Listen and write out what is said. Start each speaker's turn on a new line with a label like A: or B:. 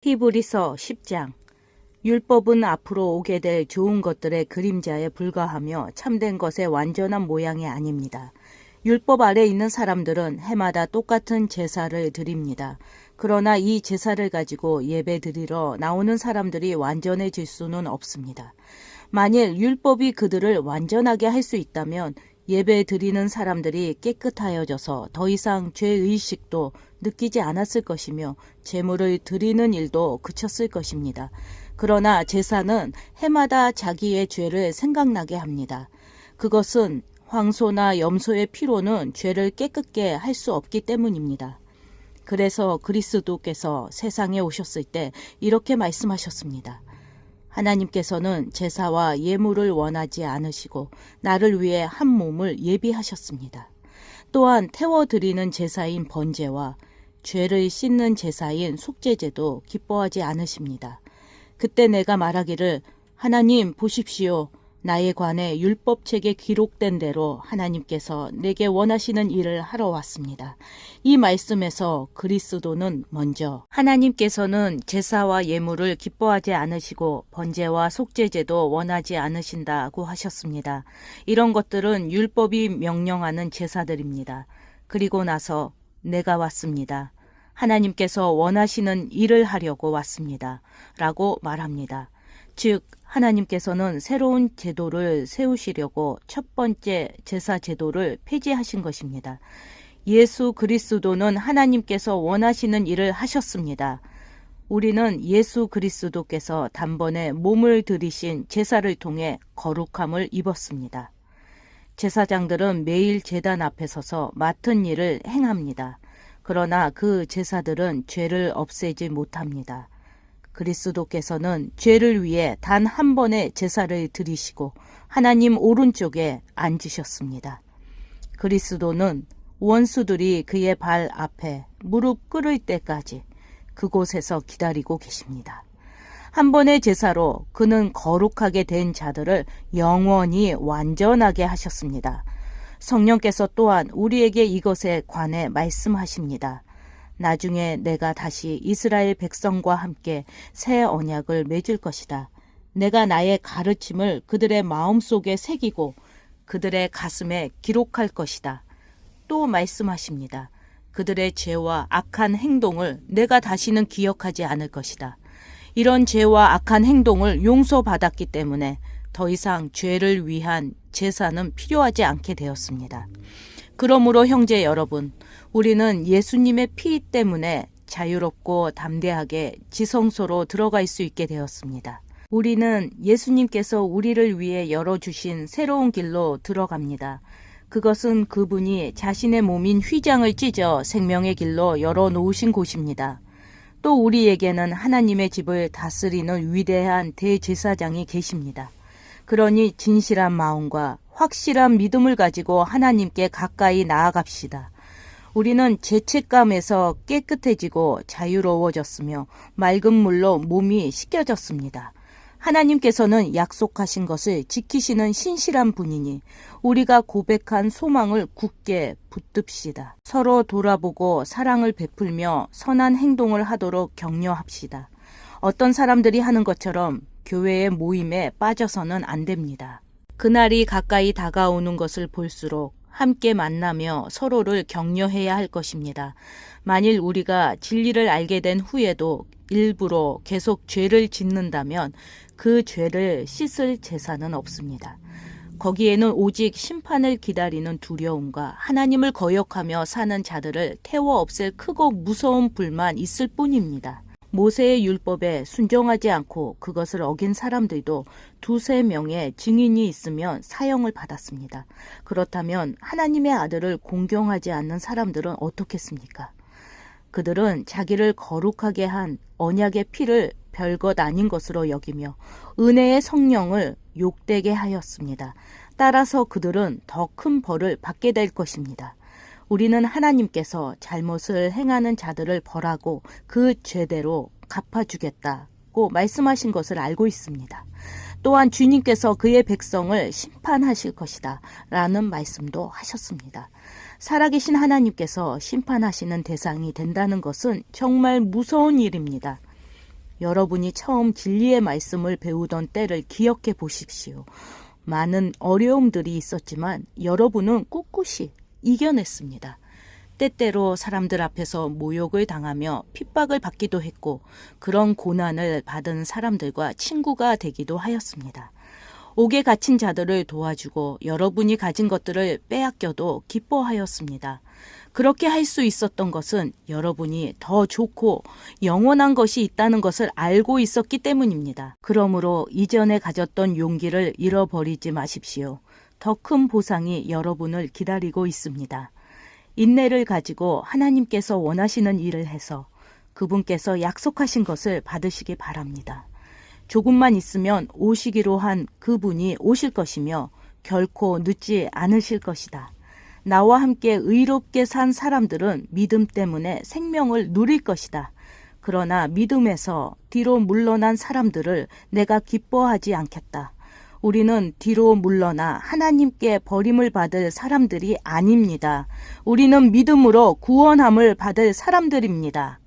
A: 히브리서 10장. 율법은 앞으로 오게 될 좋은 것들의 그림자에 불과하며 참된 것의 완전한 모양이 아닙니다. 율법 아래 있는 사람들은 해마다 똑같은 제사를 드립니다. 그러나 이 제사를 가지고 예배 드리러 나오는 사람들이 완전해질 수는 없습니다. 만일 율법이 그들을 완전하게 할 수 있다면 예배 드리는 사람들이 깨끗하여져서 더 이상 죄의식도 느끼지 않았을 것이며 제물을 드리는 일도 그쳤을 것입니다. 그러나 제사는 해마다 자기의 죄를 생각나게 합니다. 그것은 황소나 염소의 피로는 죄를 깨끗게 할 수 없기 때문입니다. 그래서 그리스도께서 세상에 오셨을 때 이렇게 말씀하셨습니다. 하나님께서는 제사와 예물을 원하지 않으시고 나를 위해 한 몸을 예비하셨습니다. 또한 태워드리는 제사인 번제와 죄를 씻는 제사인 속죄제도 기뻐하지 않으십니다. 그때 내가 말하기를 하나님 보십시오. 나에 관해 율법책에 기록된 대로 하나님께서 내게 원하시는 일을 하러 왔습니다. 이 말씀에서 그리스도는 먼저 하나님께서는 제사와 예물을 기뻐하지 않으시고 번제와 속죄제도 원하지 않으신다고 하셨습니다. 이런 것들은 율법이 명령하는 제사들입니다. 그리고 나서 내가 왔습니다. 하나님께서 원하시는 일을 하려고 왔습니다. 라고 말합니다. 즉 하나님께서는 새로운 제도를 세우시려고 첫 번째 제사 제도를 폐지하신 것입니다. 예수 그리스도는 하나님께서 원하시는 일을 하셨습니다. 우리는 예수 그리스도께서 단번에 몸을 들이신 제사를 통해 거룩함을 입었습니다. 제사장들은 매일 제단 앞에 서서 맡은 일을 행합니다. 그러나 그 제사들은 죄를 없애지 못합니다. 그리스도께서는 죄를 위해 단 한 번의 제사를 드리시고 하나님 오른쪽에 앉으셨습니다. 그리스도는 원수들이 그의 발 앞에 무릎 꿇을 때까지 그곳에서 기다리고 계십니다. 한 번의 제사로 그는 거룩하게 된 자들을 영원히 완전하게 하셨습니다. 성령께서 또한 우리에게 이것에 관해 말씀하십니다. 나중에 내가 다시 이스라엘 백성과 함께 새 언약을 맺을 것이다. 내가 나의 가르침을 그들의 마음속에 새기고 그들의 가슴에 기록할 것이다. 또 말씀하십니다. 그들의 죄와 악한 행동을 내가 다시는 기억하지 않을 것이다. 이런 죄와 악한 행동을 용서받았기 때문에 더 이상 죄를 위한 제사는 필요하지 않게 되었습니다. 그러므로 형제 여러분, 우리는 예수님의 피 때문에 자유롭고 담대하게 지성소로 들어갈 수 있게 되었습니다. 우리는 예수님께서 우리를 위해 열어주신 새로운 길로 들어갑니다. 그것은 그분이 자신의 몸인 휘장을 찢어 생명의 길로 열어놓으신 곳입니다. 또 우리에게는 하나님의 집을 다스리는 위대한 대제사장이 계십니다. 그러니 진실한 마음과 확실한 믿음을 가지고 하나님께 가까이 나아갑시다. 우리는 죄책감에서 깨끗해지고 자유로워졌으며 맑은 물로 몸이 씻겨졌습니다. 하나님께서는 약속하신 것을 지키시는 신실한 분이니 우리가 고백한 소망을 굳게 붙듭시다. 서로 돌아보고 사랑을 베풀며 선한 행동을 하도록 격려합시다. 어떤 사람들이 하는 것처럼 교회의 모임에 빠져서는 안 됩니다. 그날이 가까이 다가오는 것을 볼수록 함께 만나며 서로를 격려해야 할 것입니다. 만일 우리가 진리를 알게 된 후에도 일부러 계속 죄를 짓는다면 그 죄를 씻을 제사는 없습니다. 거기에는 오직 심판을 기다리는 두려움과 하나님을 거역하며 사는 자들을 태워 없앨 크고 무서운 불만 있을 뿐입니다. 모세의 율법에 순종하지 않고 그것을 어긴 사람들도 두세 명의 증인이 있으면 사형을 받았습니다. 그렇다면 하나님의 아들을 공경하지 않는 사람들은 어떻겠습니까? 그들은 자기를 거룩하게 한 언약의 피를 별것 아닌 것으로 여기며 은혜의 성령을 욕되게 하였습니다. 따라서 그들은 더 큰 벌을 받게 될 것입니다. 우리는 하나님께서 잘못을 행하는 자들을 벌하고 그 죄대로 갚아주겠다고 말씀하신 것을 알고 있습니다. 또한 주님께서 그의 백성을 심판하실 것이다 라는 말씀도 하셨습니다. 살아계신 하나님께서 심판하시는 대상이 된다는 것은 정말 무서운 일입니다. 여러분이 처음 진리의 말씀을 배우던 때를 기억해 보십시오. 많은 어려움들이 있었지만 여러분은 꿋꿋이 이겨냈습니다. 때때로 사람들 앞에서 모욕을 당하며 핍박을 받기도 했고 그런 고난을 받은 사람들과 친구가 되기도 하였습니다. 옥에 갇힌 자들을 도와주고 여러분이 가진 것들을 빼앗겨도 기뻐하였습니다. 그렇게 할 수 있었던 것은 여러분이 더 좋고 영원한 것이 있다는 것을 알고 있었기 때문입니다. 그러므로 이전에 가졌던 용기를 잃어버리지 마십시오. 더 큰 보상이 여러분을 기다리고 있습니다. 인내를 가지고 하나님께서 원하시는 일을 해서 그분께서 약속하신 것을 받으시기 바랍니다. 조금만 있으면 오시기로 한 그분이 오실 것이며 결코 늦지 않으실 것이다. 나와 함께 의롭게 산 사람들은 믿음 때문에 생명을 누릴 것이다. 그러나 믿음에서 뒤로 물러난 사람들을 내가 기뻐하지 않겠다. 우리는 뒤로 물러나 하나님께 버림을 받을 사람들이 아닙니다. 우리는 믿음으로 구원함을 받을 사람들입니다.